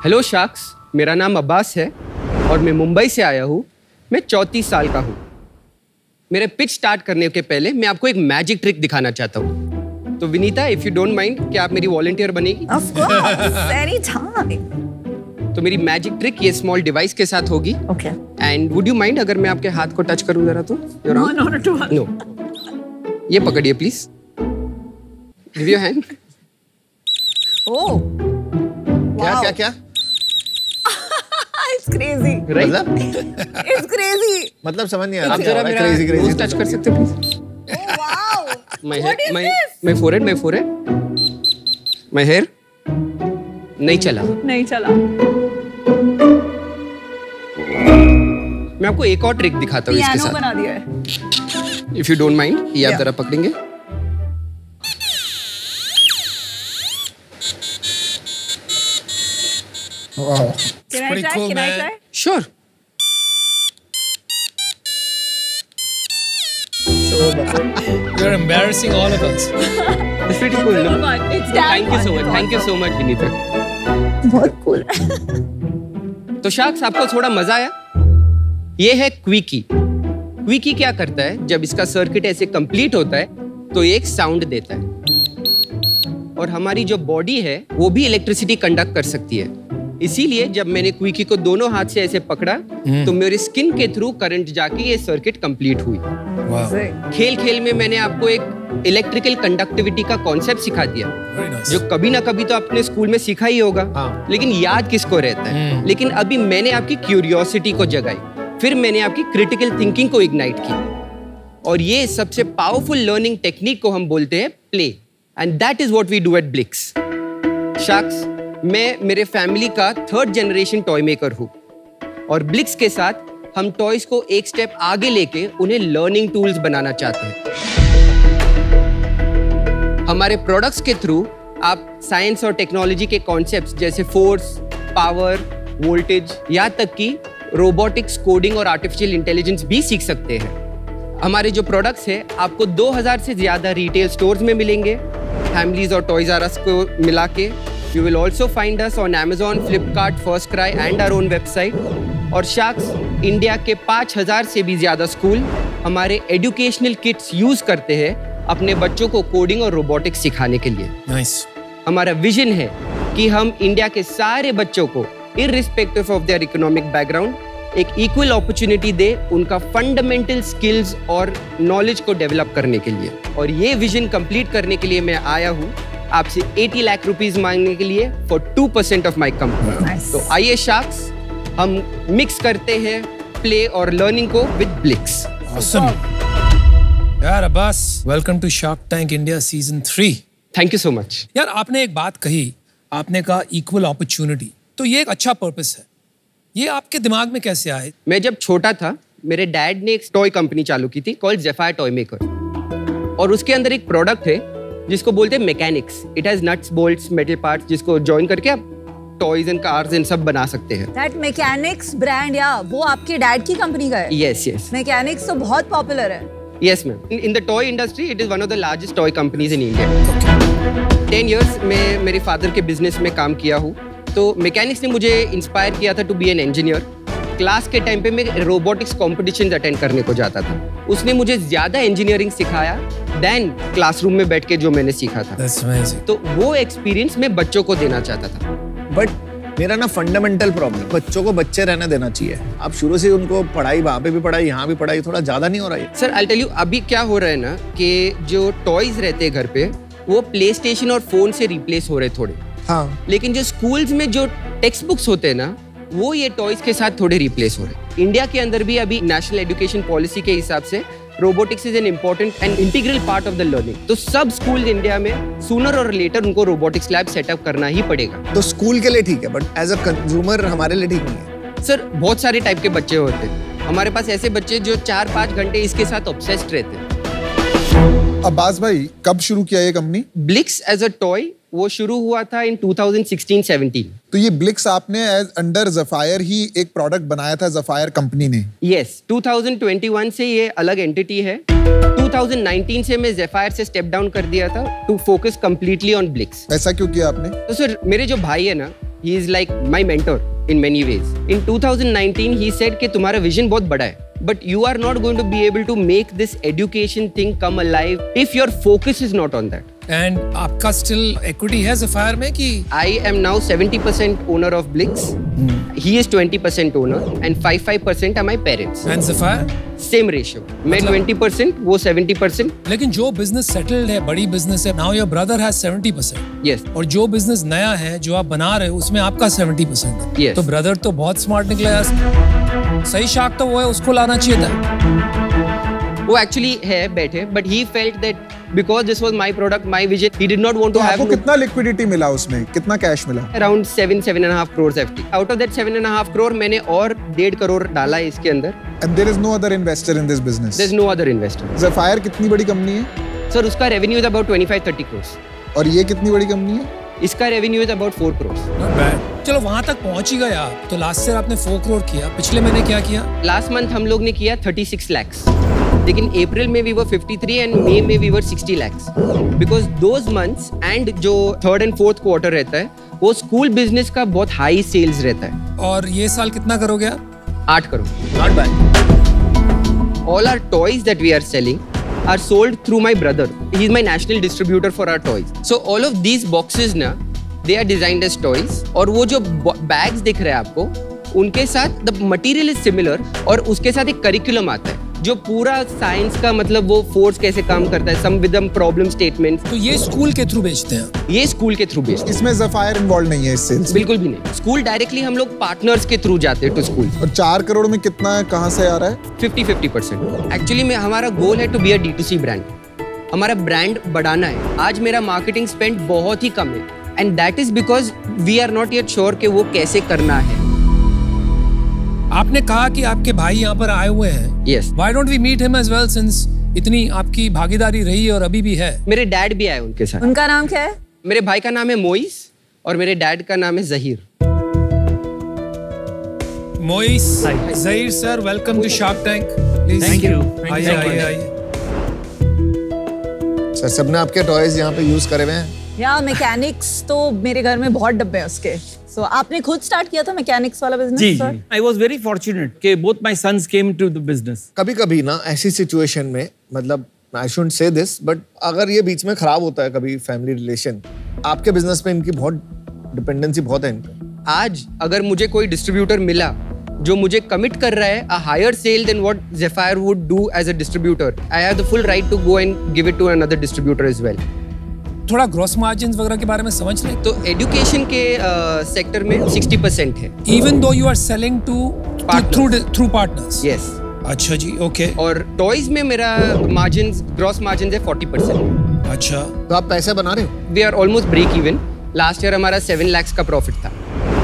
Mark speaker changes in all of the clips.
Speaker 1: Hello sharks, मेरा नाम अब्बास है और मैं मुंबई से आया हूँ। मैं 34 साल का हूँ। मेरे पिच स्टार्ट करने के पहले मैं आपको एक मैजिक ट्रिक दिखाना चाहता हूँ। तो Vinita, if you don't mind, क्या आप मेरी वॉलंटियर बनेगी?
Speaker 2: Of course, anytime.
Speaker 1: तो मेरी मैजिक ट्रिक ये स्मॉल डिवाइस के साथ होगी।
Speaker 2: Okay.
Speaker 1: And would you mind अगर मैं आपके हाथ को टच करूँ जरा तो?
Speaker 2: No, not at all.
Speaker 1: No, ये पकड़िए please. Give your hand.
Speaker 2: Oh.
Speaker 3: क्या क्या क्या?
Speaker 2: It's crazy.
Speaker 3: मतलब
Speaker 2: It's crazy.
Speaker 3: मतलब समझ नहीं आ
Speaker 1: आप
Speaker 3: रहा।
Speaker 1: जरा मेरा
Speaker 3: क्रेजी
Speaker 1: नोज टच कर सकते हो please?
Speaker 2: Oh wow.
Speaker 1: My
Speaker 2: What is this?
Speaker 1: My forehead my hair नहीं चला।
Speaker 2: नहीं चला।
Speaker 1: मैं आपको एक और ट्रिक दिखाता हूँ इसके
Speaker 2: पियानो
Speaker 1: साथ।
Speaker 2: बना दिया है।
Speaker 1: इफ यू डोंट माइंड, ये आप जरा पकड़ेंगे।
Speaker 3: वाह,
Speaker 2: Can I try? Can I try?
Speaker 1: Sure.
Speaker 4: You're embarrassing all of us.
Speaker 1: It's pretty cool, no?
Speaker 2: It's damn
Speaker 1: Thank you so
Speaker 2: fun.
Speaker 1: much. Thank you so much, Vinita.
Speaker 2: बहुत cool है।
Speaker 1: तो sharks, आपको थोड़ा मजा आया? ये है क्विकी। क्विकी क्या करता है, जब इसका सर्किट ऐसे कंप्लीट होता है तो ये एक साउंड देता है और हमारी जो बॉडी है वो भी इलेक्ट्रिसिटी कंडक्ट कर सकती है। इसीलिए जब मैंने क्विकी को दोनों हाथ से ऐसे पकड़ा तो मेरी स्किन के थ्रू करंट जाके ये सर्किट कंप्लीट हुई। खेल खेल में मैंने आपको एक इलेक्ट्रिकल कंडक्टिविटी का कॉन्सेप्ट सिखा दिया, जो कभी ना कभी तो आपने स्कूल में सीखा ही होगा। लेकिन याद किसको रहता है? लेकिन अभी मैंने आपकी क्यूरियोसिटी को जगाई, फिर मैंने आपकी क्रिटिकल थिंकिंग को इग्नाइट की, और ये सबसे पावरफुल लर्निंग टेक्निक को हम बोलते हैं play, and that is what we do at Blix. Sharks, मैं मेरे फैमिली का 3rd जनरेशन टॉय मेकर हूँ और ब्लिक्स के साथ हम टॉयज को एक स्टेप आगे लेके उन्हें लर्निंग टूल्स बनाना चाहते हैं। हमारे प्रोडक्ट्स के थ्रू आप साइंस और टेक्नोलॉजी के कॉन्सेप्ट्स जैसे फोर्स, पावर, वोल्टेज, यहाँ तक कि रोबोटिक्स, कोडिंग और आर्टिफिशियल इंटेलिजेंस भी सीख सकते हैं। हमारे जो प्रोडक्ट्स हैं आपको 2000 से ज्यादा रिटेल स्टोर्स में मिलेंगे, फैमिलीज और टॉयज आर अस को मिला के। You will also find us on Amazon, Flipkart, FirstCry and our own website. और शार्क्स, इंडिया के 5000 से भी ज्यादा स्कूल हमारे एजुकेशनल किट्स यूज करते हैं अपने बच्चों को कोडिंग और रोबोटिक्स सिखाने के लिए।
Speaker 4: Nice.
Speaker 1: हमारा विजन है कि हम इंडिया के सारे बच्चों को irrespective of their economic background एक इक्वल अपॉर्चुनिटी दे उनका फंडामेंटल स्किल्स और नॉलेज को डेवलप करने के लिए। और ये विजन कंप्लीट करने के लिए मैं आया हूँ आपसे 80 लाख रुपीस मांगने के लिए फॉर 2% ऑफ माई कंपनी। तो आइए शार्क्स, हम मिक्स करते हैं प्ले और लर्निंग को विद ब्लिक्स।
Speaker 4: Awesome. यार Abbas, welcome to Shark Tank India season 3।
Speaker 1: Thank you so much.
Speaker 4: यार आपने एक बात कही, आपने कहा इक्वल अपॉर्चुनिटी, तो ये एक अच्छा पर्पस है। ये आपके दिमाग में कैसे आए?
Speaker 1: मैं जब छोटा था, मेरे डैड ने एक टॉय कंपनी चालू की थी कॉल्ड ज़ेफायर टॉय मेकर, और उसके अंदर एक प्रोडक्ट है जिसको बोलते हैं mechanics. It has nuts, bolts, metal parts जिसको जॉइन करके आप टॉयज एंड कार्स एंड सब बना सकते हैं।
Speaker 2: That mechanics brand, या वो आपके डैड की कंपनी का है?
Speaker 1: यस यस
Speaker 2: Mechanics तो बहुत पॉपुलर है।
Speaker 1: Yes ma'am, in the toy industry it is one of the largest toy companies in India. 10 years में मेरे फादर के बिजनेस में काम किया हूँ, तो मैकेनिक्स ने मुझे इंस्पायर किया था to be an engineer. Class के टाइम पे मैं रोबोटिक्स कॉम्पिटिशंस अटेंड करने को जाता था। उसने मुझे ज्यादा इंजीनियरिंग सिखाया देन क्लासरूम में बैठ के जो मैंने सीखा था।
Speaker 4: That's amazing.
Speaker 1: तो वो एक्सपीरियंस मैं बच्चों को देना चाहता था।
Speaker 3: बट मेरा ना फंडामेंटल प्रॉब्लम, बच्चों को बच्चे रहने देना चाहिए। आप शुरू से उनको पढ़ाई, वहाँ पे भी पढ़ाई, यहाँ भी पढ़ाई, थोड़ा ज्यादा नहीं हो रहा है?
Speaker 1: सर आई टेल यू, अभी क्या हो रहा है ना कि जो टॉयज रहते हैं घर पे वो प्ले स्टेशन और फोन से रिप्लेस हो रहे थोड़े।
Speaker 3: हाँ।
Speaker 1: लेकिन जो स्कूल्स में जो टेक्स्ट बुक्स होते हैं ना, वो ये टॉयज के साथ थोड़े रिप्लेस हो रहे हैं। इंडिया के अंदर भी अभी नेशनल एजुकेशन पॉलिसी के हिसाब से robotics is an important and integral part of the learning. तो सब स्कूल इंडिया में सूनर और लेटर उनको रोबोटिक्स लैब सेटअप करना ही पड़ेगा।
Speaker 3: तो स्कूल के लिए ठीक है, बट एज अ कंज्यूमर हमारे लिए ठीक नहीं है।
Speaker 1: सर, बहुत सारे टाइप के बच्चे होते हैं हमारे पास, ऐसे बच्चे जो 4-5 घंटे इसके साथ ऑब्सेस्ड रहते हैं।
Speaker 5: अब्बास भाई, कब शुरू किया ये कंपनी?
Speaker 1: ब्लिक्स एज अ टॉय वो शुरू हुआ था इन 2016-17।
Speaker 5: तो ये ब्लिक्स आपने एज अंडर ज़ेफायर ही एक प्रोडक्ट बनाया था ज़ेफायर कंपनी ने?
Speaker 1: यस, 2021 से ये अलग एंटिटी है। 2019 से मैं ज़ेफायर से स्टेप डाउन कर दिया था टू फोकस कंप्लीटली ऑन ब्लिक्स।
Speaker 5: ऐसा क्यों किया आपने?
Speaker 1: तो सर, मेरे जो भाई है ना, He is like my mentor in many ways. In 2019, he said कि तुम्हारा vision बहुत बड़ा है, but you are not going to be able to make this education thing come alive if your focus is not on that.
Speaker 4: And आपका still equity है Sapphire में कि?
Speaker 1: I am now 70% owner of Blix. He is 20% owner and 5% are my parents.
Speaker 4: And Sapphire?
Speaker 1: Same ratio. मैं 20%, वो 70%.
Speaker 4: लेकिन जो business settled है, बड़ी business है, now your brother has 70%.
Speaker 1: Yes.
Speaker 4: और जो business नया है, जो आप बना रहे हो, उसमें आपका 70% है.
Speaker 1: Yes.
Speaker 4: तो brother तो बहुत smart निकला यार. सही शाख तो वो है, उसको लाना चाहिए था.
Speaker 1: वो actually है बैठे, but he felt that because this was my product, my vision, he did not want to
Speaker 5: तो
Speaker 1: have.
Speaker 5: आपको कितना liquidity मिला उसमें? कितना cash मिला?
Speaker 1: Around 7.5 crores FT. Out of that 7.5 crore, मैंने और 1.5 करोड़ डाला इसके अंदर.
Speaker 5: And there is no other investor in this business.
Speaker 1: There's no other investor.
Speaker 5: Sapphire कितनी बड़ी कंपनी है?
Speaker 1: Sir, उसका revenue is about 25-30 crores.
Speaker 5: और ये कितनी बड़ी कंपनी है?
Speaker 1: इसका revenue is about 4 crores.
Speaker 4: Not bad. चलो वहां तक पहुंच ही गए आप. तो लास्ट ईयर आपने 4 करोड़ किया. पिछले महीने क्या किया?
Speaker 1: Last month हम लोग ने किया 36 lakhs. लेकिन अप्रैल में we were 53 and मई में we were 60 lakhs. Because those months and जो third and fourth quarter रहता है, वो स्कूल बिजनेस का बहुत हाई सेल्स रहता है.
Speaker 4: और ये साल कितना करोगे आप?
Speaker 1: 8 crore. Not bad. All our toys that we are selling are sold through my brother. He is my national distributor for our toys. So all of these boxes ना, they are designed as toys. और वो जो bags दिख रहे हैं आपको, उनके साथ the material is similar और उसके साथ एक curriculum आता है. जो पूरा साइंस का मतलब वो फोर्स कैसे काम करता है, सम विद प्रॉब्लम स्टेटमेंट्स.
Speaker 4: तो ये स्कूल के थ्रू बेचते हैं?
Speaker 1: ये स्कूल के थ्रू बेचते हैं.
Speaker 5: इसमें Sapphire इन्वॉल्व नहीं है इस सेल्स?
Speaker 1: बिल्कुल भी नहीं. स्कूल डायरेक्टली हम लोग पार्टनर्स के थ्रू जाते हैं टू स्कूल.
Speaker 5: और 4 करोड़ में कितना है, कहाँ से आ रहा है?
Speaker 1: 50-50%. एक्चुअली में हमारा गोल है to be a D2C brand. हमारा ब्रांड बढ़ाना है. आज मेरा मार्केटिंग स्पेंड बहुत ही कम है and that is because we are not yet sure कि वो कैसे करना है.
Speaker 4: आपने कहा कि आपके भाई यहाँ पर आए हुए हैं.
Speaker 1: Yes.
Speaker 4: Why don't we meet him as well since इतनी आपकी भागीदारी रही है और अभी भी है.
Speaker 1: मेरे डैड भी आए उनके साथ.
Speaker 2: उनका नाम क्या है?
Speaker 1: मेरे भाई का नाम है मोइस और मेरे डैड का नाम है Zaheer.
Speaker 4: Moiz, Zaheer sir, welcome to Shark Tank.
Speaker 1: Thank you.
Speaker 4: आइए.
Speaker 3: सर सबने आपके टॉयज यहाँ पे यूज करे हुए हैं?
Speaker 2: या मैकेनिक्स तो मेरे घर में बहुत डब्बे हैं उसके. So, आपने खुद स्टार्ट किया था मैकेनिक्स वाला बिजनेस?
Speaker 6: जी, I was very fortunate कि both my sons came to the business.
Speaker 3: कभी-कभी ना ऐसी सिचुएशन में मतलब I shouldn't say this, but अगर ये बीच में खराब होता है कभी फैमिली रिलेशन, आपके बिजनेस में इनकी बहुत डिपेंडेंसी बहुत है इनका.
Speaker 1: आज अगर मुझे कोई डिस्ट्रीब्यूटर मिला जो मुझे कमिट कर रहा है a higher sale than what Sapphire would do as a distributor, I have the full right to go and give it to another distributor as well.
Speaker 4: थोड़ा ग्रॉस मार्जिन्स वगैरह के बारे में समझ लें.
Speaker 1: तो एजुकेशन के सेक्टर में 60% है.
Speaker 4: Even though you are selling to through partners.
Speaker 1: Yes.
Speaker 4: अच्छा जी, ओके.
Speaker 1: और टॉयज में मेरा मार्जिन्स ग्रॉस मार्जिन है 40%.
Speaker 4: अच्छा.
Speaker 3: तो आप पैसे बना रहे हो?
Speaker 1: We are almost break even. Last year हमारा 7 lakhs का प्रॉफिट था.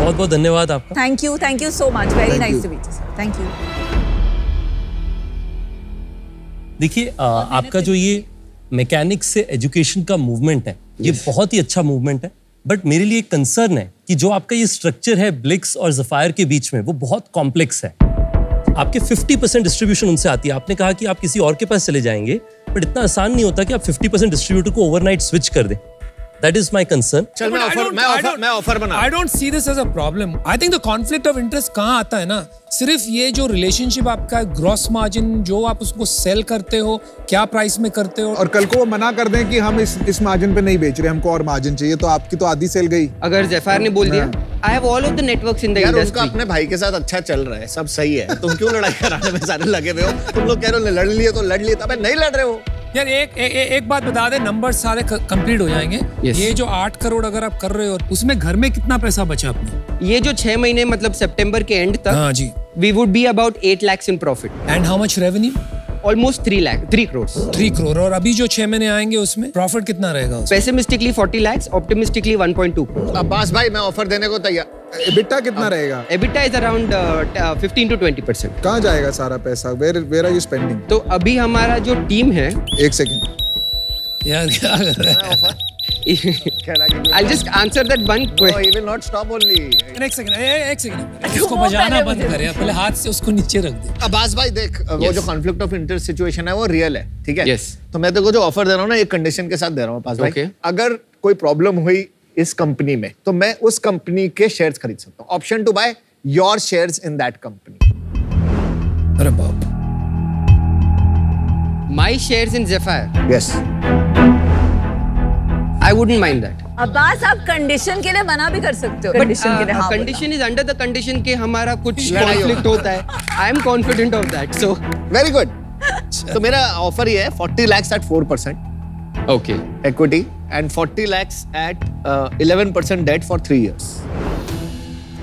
Speaker 7: बहुत बहुत धन्यवाद आपका.
Speaker 2: Thank you so much. Very nice to meet you sir. Thank you.
Speaker 7: देखिए आपका जो ये मैकेनिक्स से एजुकेशन का मूवमेंट है, ये बहुत ही अच्छा मूवमेंट है. बट मेरे लिए कंसर्न है कि जो आपका ये स्ट्रक्चर है ब्लिक्स और ज़फायर के बीच में, वो बहुत कॉम्प्लेक्स है. आपके 50% डिस्ट्रीब्यूशन उनसे आती है. आपने कहा कि आप किसी और के पास चले जाएंगे, बट इतना आसान नहीं होता कि आप 50% डिस्ट्रीब्यूटर को ओवरनाइट स्विच कर दें. That is my concern.
Speaker 3: चल मैं ऑफर बना.
Speaker 4: I don't see this as a problem. I think the conflict of interest कहाँ आता है ना, सिर्फ ये जो रिलेशनशिप आपका ग्रॉस मार्जिन जो आप उसको सेल करते हो, क्या प्राइस में करते हो.
Speaker 5: और कल को वो मना कर दें कि हम इस मार्जिन पे नहीं बेच रहे, हमको और मार्जिन चाहिए, तो आपकी तो आधी सेल गई.
Speaker 1: अगर ज़फायर ने बोल दिया I have all of the networks in the
Speaker 3: यार
Speaker 1: industry.
Speaker 3: उनका अपने भाई के साथ अच्छा चल रहा है, सब सही है. तुम क्यों लड़ाई कराने में सारे लगे हुए हो? तुम लोग कह रहे हो लड़ लिए तो लड़ लिए, तब नहीं लड़ रहे हो.
Speaker 4: यार एक बात बता दे, नंबर सारे कंप्लीट हो जाएंगे.
Speaker 1: Yes.
Speaker 4: ये जो 8 करोड़ अगर आप कर रहे हो, उसमें घर में कितना पैसा बचा आपने?
Speaker 1: ये जो 6 महीने मतलब सितंबर के एंड तक,
Speaker 4: हाँ जी,
Speaker 1: we would be about 8 lakhs in profit.
Speaker 4: And how much revenue?
Speaker 1: Almost 3 crores.
Speaker 4: 3 crore. और अभी जो 6 महीने आएंगे उसमें प्रॉफिट कितना रहेगा?
Speaker 1: Pessimistically 40 lakhs, optimistically 1.2 crores.
Speaker 3: Abbas भाई मैं ऑफर देने को तैयार.
Speaker 5: EBITDA कितना रहेगा?
Speaker 1: EBITDA is around 15 to 20%.
Speaker 5: कहाँ जाएगा सारा पैसा? Where are you spending?
Speaker 1: तो अभी हमारा जो टीम है,
Speaker 5: एक सेकंड.
Speaker 4: यार क्या कर रहा है?
Speaker 1: I'll just answer that one question.
Speaker 3: He will not stop only.
Speaker 4: एक सेकंड. इसको बजाना बंद करे, पहले हाथ से उसको नीचे रख दे.
Speaker 3: अब्बास भाई देख, वो जो कॉन्फ्लिक्ट ऑफ इंटरेस्ट सिचुएशन है वो रियल है, ठीक है?
Speaker 1: Yes.
Speaker 3: तो मैं तेरे को जो ऑफर दे रहा हूँ ना, एक कंडीशन के साथ दे रहा हूँ अब्बास भाई.
Speaker 1: Okay.
Speaker 3: अगर कोई प्रॉब्लम हुई इस कंपनी में, तो मैं उस कंपनी के शेयर्स खरीद सकता हूँ. Option to buy your shares in that company.
Speaker 4: अरे बाप.
Speaker 1: My shares in Zephyr.
Speaker 3: Yes.
Speaker 1: I wouldn't mind that.
Speaker 2: Abbas आप कंडीशन के लिए मना भी कर सकते हो. कंडीशन के लिए हाँ.
Speaker 1: Condition is under the condition कि हमारा कुछ conflict होता है. I am confident of that. So
Speaker 3: Very good. तो मेरा ऑफर ये है 40 lakhs at 4%
Speaker 1: okay.
Speaker 3: equity and 40 lakhs at 11% debt for 3 years.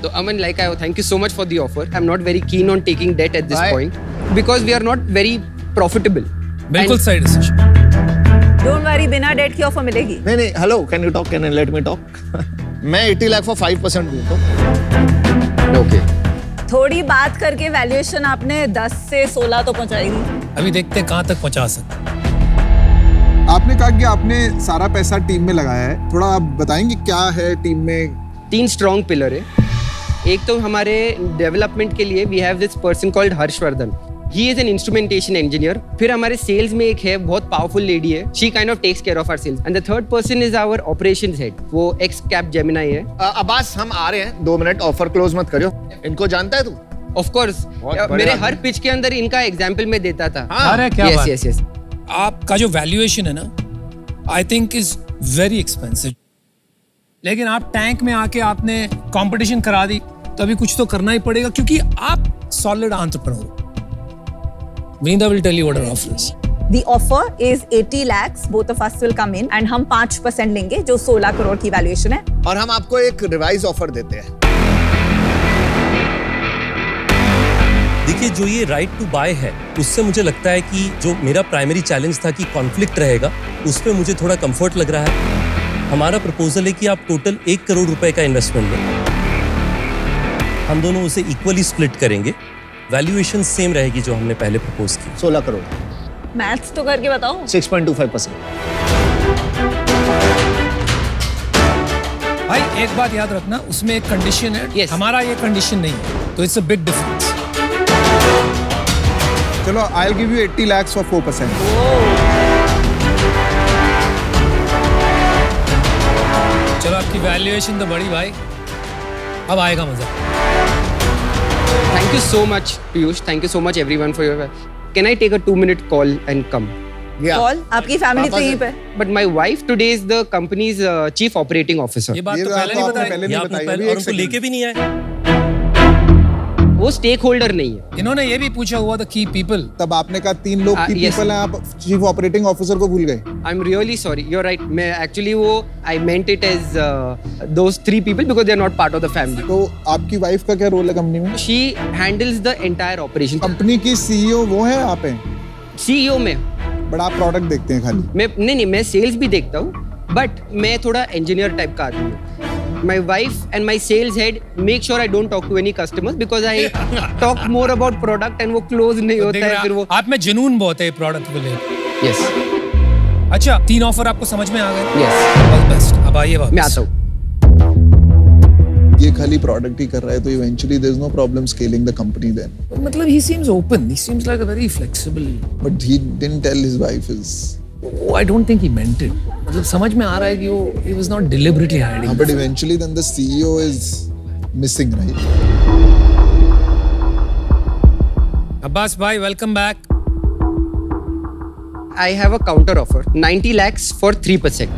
Speaker 1: So Aman, like I thank you so much for the offer. I'm not very keen on taking debt at this
Speaker 3: Why?
Speaker 1: point because we are not very profitable.
Speaker 4: बिल्कुल सही decision.
Speaker 2: Don't worry, बिना date की offer मिलेगी.
Speaker 3: नहीं, hello, can you talk, can you let me talk? मैं 80 lakh for 5% दूं तो.
Speaker 1: Okay.
Speaker 2: थोड़ी बात करके वैल्यूएशन आपने 10 से 16 तो पहुंचाई दी.
Speaker 4: अभी देखते हैं कहाँ तक पहुँचा सकते.
Speaker 5: आपने कहा कि आपने सारा पैसा टीम में लगाया है, थोड़ा आप बताएंगे क्या है टीम में?
Speaker 1: 3 स्ट्रॉन्ग पिलर है. एक तो हमारे डेवलपमेंट के लिए we have this person called Harshvardhan. He is an instrumentation engineer. फिर हमारे सेल्स में एक है बहुत पावरफुल लेडी है. She kind of takes care of our sales. And the third person is our operations head. वो ex Cap Gemini है.
Speaker 3: अब्बास, हम आ रहे हैं, 2 मिनट, ऑफर क्लोज मत करियो. इनको जानता है तू?
Speaker 1: Of course. मेरे हर पिच के अंदर इनका एग्जाम्पल में देता था.
Speaker 7: अरे क्या बात.
Speaker 1: Yes.
Speaker 4: आपका जो वैल्यूएशन है ना, I think is very expensive. लेकिन आप टैंक में आके आपने कंपटीशन करा दी, तो अभी कुछ तो करना ही पड़ेगा क्योंकि आप सॉलिड एंटरप्रेन्योर हो. Vinita will tell you what our offer is.
Speaker 2: The offer is 80 lakhs. Both of us will come in and हम 5% लेंगे, जो 16 करोड़ की वैल्यूएशन है.
Speaker 3: और हम आपको एक रिवाइज ऑफर देते हैं.
Speaker 7: देखिए, जो ये राइट टू बाय है, उससे मुझे लगता है कि जो मेरा प्राइमरी चैलेंज था कि कॉन्फ्लिक्ट रहेगा, उस पे मुझे थोड़ा कंफर्ट लग रहा है. हमारा प्रपोजल है कि आप टोटल 1 करोड़ रुपए का इन्वेस्टमेंट लें. हम दोनों उसे इक्वली स्प्लिट करेंगे. वैल्यूएशन सेम रहेगी जो हमने पहले प्रपोज की.
Speaker 3: 16 करोड़.
Speaker 2: मैथ्स तो करके बताओ.
Speaker 3: 6.25%.
Speaker 4: भाई एक बात याद रखना, उसमें एक कंडीशन है.
Speaker 1: Yes.
Speaker 4: हमारा ये कंडीशन नहीं है, तो इट्स अ बिग डिफरेंस.
Speaker 5: चलो, I will give you 80 lakhs for 4%.
Speaker 4: चलो, आपकी वैल्यूएशन तो बढ़ी भाई, अब आएगा मजा.
Speaker 1: Thank you so much, Piyush. Thank you so much, everyone, for your. Can I take a 2-minute call and come?
Speaker 3: Yeah.
Speaker 2: Call, आपकी फैमिली तो यहीं पे.
Speaker 1: But my wife today is the company's chief operating officer.
Speaker 4: ये बात तो पहले नहीं बताई.
Speaker 5: पहले
Speaker 7: ये
Speaker 5: नहीं
Speaker 7: आपने
Speaker 5: बताई.
Speaker 7: पहले
Speaker 5: अभी
Speaker 7: और
Speaker 5: एक
Speaker 7: उनको लेके भी नहीं आए.
Speaker 1: वो स्टेक होल्डर नहीं है.
Speaker 4: इन्होंने ये भी पूछा हुआ था की पीपल.
Speaker 5: तब आपने कहा 3 लोग की
Speaker 1: yes.
Speaker 5: पीपल हैं, आप चीफ ऑपरेटिंग ऑफिसर को भूल गए.
Speaker 1: I'm really sorry. You're right. मैं actually वो I meant it as those 3 people because they're not part of the family.
Speaker 5: तो आपकी वाइफ का क्या रोल है कंपनी में?
Speaker 1: She handles the entire operation.
Speaker 5: Company की सीईओ वो है, आप हैं,
Speaker 1: CEO में
Speaker 5: बट आप प्रोडक्ट देखते हैं खाली.
Speaker 1: नहीं, मैं सेल्स भी देखता हूँ, बट मैं थोड़ा इंजीनियर टाइप का आदमी हूँ. My wife and my sales head make sure I don't talk to any customers because I talk more about product and वो close नहीं होता है फिर वो.
Speaker 4: आप में जुनून बहुत है प्रोडक्ट को लेकर.
Speaker 1: Yes.
Speaker 4: अच्छा, 3 ऑफर आपको समझ में आ गए?
Speaker 1: Yes.
Speaker 4: All best. अब आइए वापस.
Speaker 1: मैं आता हूँ.
Speaker 5: ये खाली प्रोडक्ट ही कर रहा है, तो eventually there is no problem scaling the company then.
Speaker 4: मतलब he seems open. He seems like a very flexible.
Speaker 5: But he didn't tell his wife is.
Speaker 4: Oh, I don't think he meant it. मतलब समझ में आ रहा है कि वो he was not deliberately hiding.
Speaker 5: But eventually then the CEO is missing, right?
Speaker 4: Abbas भाई, welcome back.
Speaker 1: I have a counter offer, 90 lakhs for 3%.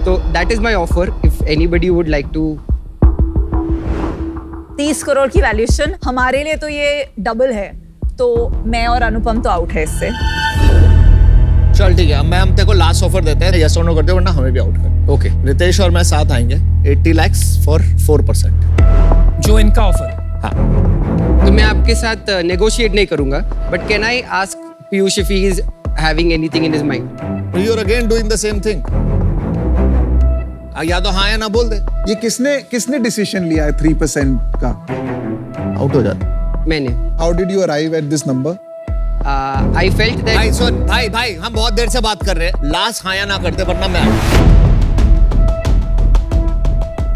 Speaker 1: So that is my offer. If anybody would like to.
Speaker 2: 30 crore की valuation, हमारे लिए तो ये double है, तो मैं और अनुपम तो आउट है इससे.
Speaker 3: चल ठीक है, हम तेरे को लास्ट ऑफर देते हैं, यस और नो करते हो, वरना हमें भी आउट कर.
Speaker 1: Okay.
Speaker 3: रितेश और मैं साथ आएंगे. 80 lakhs for 4%.
Speaker 4: जो इनका ऑफर है.
Speaker 1: हाँ. तो मैं आपके साथ negotiate नहीं करूँगा. But can I ask Piyush if he is having anything in his mind?
Speaker 3: You are again doing the same thing. या तो हाँ या ना बोल दे.
Speaker 5: ये किसने डिसीजन लिया है 3% का?
Speaker 3: आउट हो जाता.
Speaker 1: मैंने.
Speaker 5: How did you arrive at this number?
Speaker 1: I felt that.
Speaker 3: भाई सुन, भाई हम बहुत देर से बात कर रहे हैं. लास्ट हाँ या ना करते, वरना मैं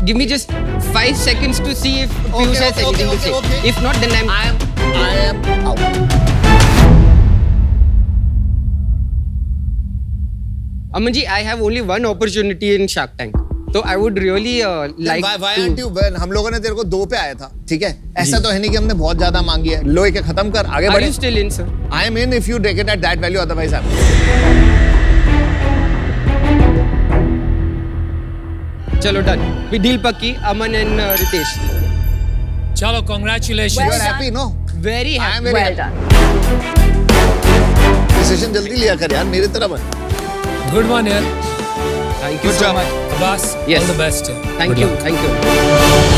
Speaker 1: Give me just 5 seconds to see if Piyush has anything to say.
Speaker 3: okay.
Speaker 1: If not, then
Speaker 3: I am out.
Speaker 1: Aman ji, I have only one opportunity in Shark Tank. तो आई वुड रियली लाइक
Speaker 3: हम लोगों ने तेरे को 2 पे आया था, ठीक है? ऐसा तो है नहीं कि हमने बहुत ज्यादा मांगी है। लो के खत्म कर, आगे बढ़े।
Speaker 1: Still in sir?
Speaker 3: I am in if you take it at that value, otherwise I
Speaker 1: चलो डन, वी डील पक्की। अमन एंड रितेश,
Speaker 4: चलो congratulation.
Speaker 3: You are happy? No,
Speaker 1: very
Speaker 3: I am
Speaker 1: happy.
Speaker 3: Very
Speaker 2: Well done.
Speaker 3: Decision जल्दी लिया कर यार, मेरी तरह बन।
Speaker 4: गुड वन यार।
Speaker 1: Thank you
Speaker 3: Good
Speaker 1: so
Speaker 3: job.
Speaker 1: Much.
Speaker 4: Abbas,
Speaker 1: Yes.
Speaker 4: All the best.
Speaker 1: Thank you, thank you.